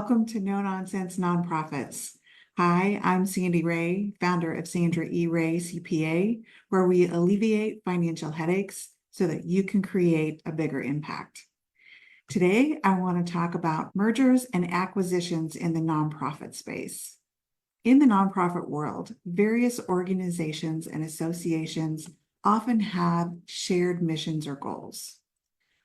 welcome to No Nonsense Nonprofits. Hi, I'm Sandy Ray, founder of Sandra E. Ray CPA, where we alleviate financial headaches so that you can create a bigger impact. Today, I want to talk about mergers and acquisitions in the nonprofit space. In the nonprofit world, various organizations and associations often have shared missions or goals.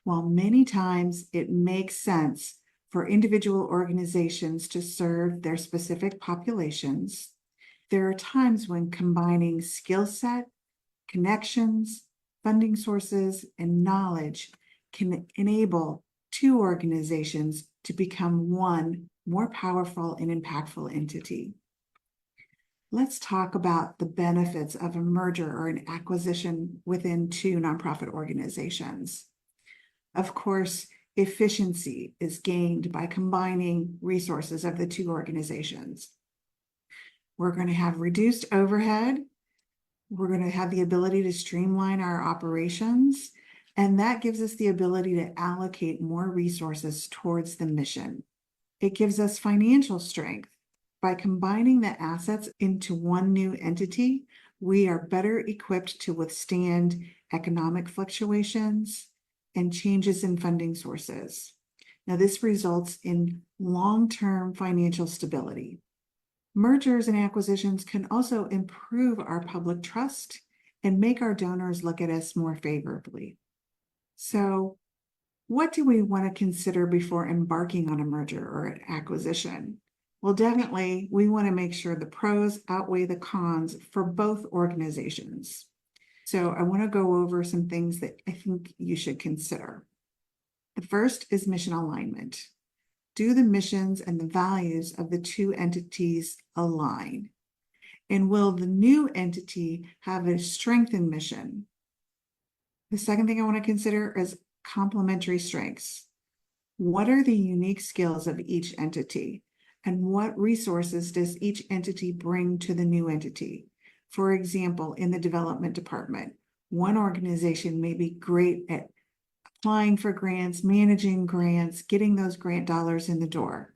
While many times it makes sense for individual organizations to serve their specific populations, there are times when combining skill set, connections, funding sources, and knowledge can enable two organizations to become one more powerful and impactful entity. Let's talk about the benefits of a merger or an acquisition within two nonprofit organizations. Of course, efficiency is gained by combining resources of the two organizations. We're going to have reduced overhead. We're going to have the ability to streamline our operations, and that gives us the ability to allocate more resources towards the mission. It gives us financial strength. By combining the assets into one new entity, we are better equipped to withstand economic fluctuations and changes in funding sources. Now, this results in long-term financial stability. Mergers and acquisitions can also improve our public trust and make our donors look at us more favorably. So, what do we want to consider before embarking on a merger or an acquisition? Well, definitely, we want to make sure the pros outweigh the cons for both organizations. So I want to go over some things that I think you should consider. The first is mission alignment. Do the missions and the values of the two entities align? And will the new entity have a strengthened mission? The second thing I want to consider is complementary strengths. What are the unique skills of each entity? And what resources does each entity bring to the new entity? For example, in the development department, one organization may be great at applying for grants, managing grants, getting those grant dollars in the door.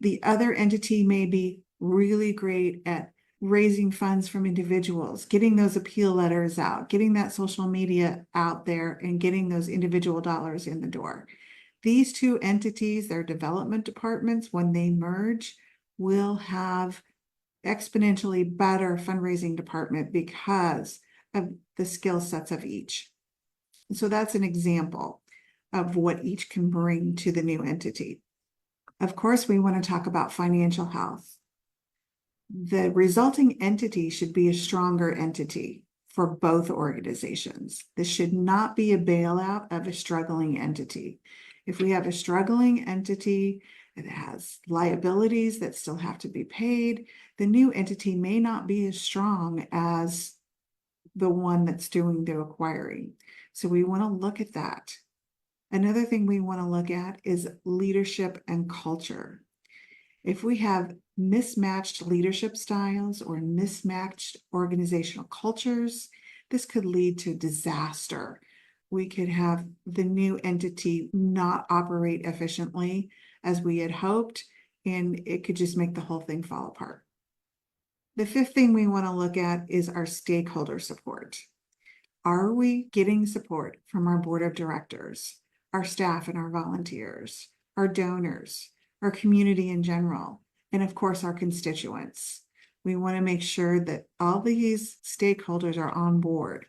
The other entity may be really great at raising funds from individuals, getting those appeal letters out, getting that social media out there, and getting those individual dollars in the door. These two entities, their development departments, when they merge, will have exponentially better fundraising department because of the skill sets of each. So that's an example of what each can bring to the new entity. Of course, we want to talk about financial health. The resulting entity should be a stronger entity for both organizations. This should not be a bailout of a struggling entity. If we have a struggling entity, it has liabilities that still have to be paid, the new entity may not be as strong as the one that's doing the acquiring. So we want to look at that. Another thing we want to look at is leadership and culture. If we have mismatched leadership styles or mismatched organizational cultures, this could lead to disaster. We could have the new entity not operate efficiently as we had hoped, and it could just make the whole thing fall apart. The fifth thing we want to look at is our stakeholder support. Are we getting support from our board of directors, our staff and our volunteers, our donors, our community in general, and of course, our constituents? We want to make sure that all these stakeholders are on board.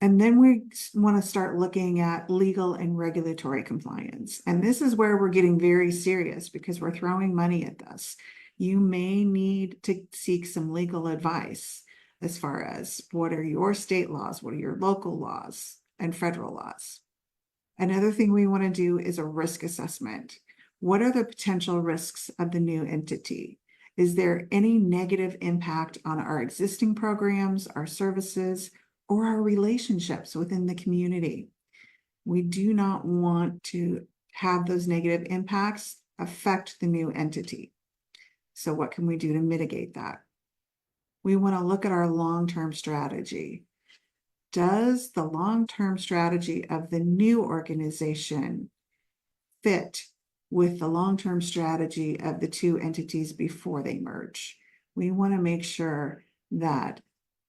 And then we want to start looking at legal and regulatory compliance. And this is where we're getting very serious because we're throwing money at this. You may need to seek some legal advice as far as what are your state laws, what are your local laws and federal laws. Another thing we want to do is a risk assessment. What are the potential risks of the new entity? Is there any negative impact on our existing programs, our services, or our relationships within the community? We do not want to have those negative impacts affect the new entity. So what can we do to mitigate that? We want to look at our long-term strategy. Does the long-term strategy of the new organization fit with the long-term strategy of the two entities before they merge. We want to make sure that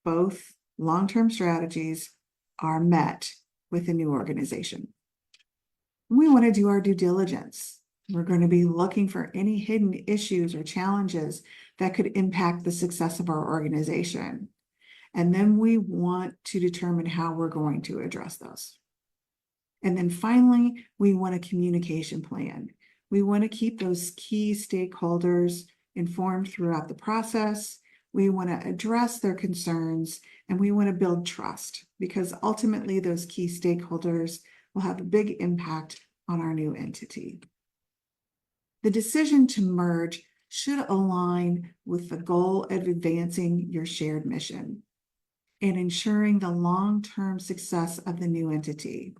both long-term strategies are met with the new organization. We want to do our due diligence. We're going to be looking for any hidden issues or challenges that could impact the success of our organization. And then we want to determine how we're going to address those. And then finally, we want a communication plan. We want to keep those key stakeholders informed throughout the process. We want to address their concerns, and we want to build trust, because ultimately those key stakeholders will have a big impact on our new entity. The decision to merge should align with the goal of advancing your shared mission and ensuring the long-term success of the new entity.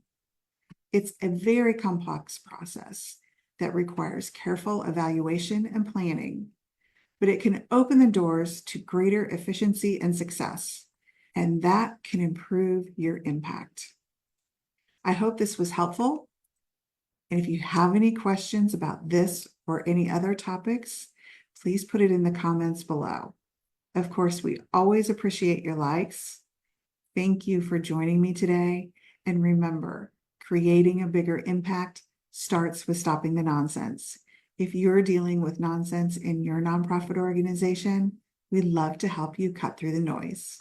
It's a very complex process that requires careful evaluation and planning, but it can open the doors to greater efficiency and success, and that can improve your impact. I hope this was helpful. And if you have any questions about this or any other topics, please put it in the comments below. Of course, we always appreciate your likes. Thank you for joining me today. And remember, creating a bigger impact starts with stopping the nonsense. If you're dealing with nonsense in your nonprofit organization, we'd love to help you cut through the noise.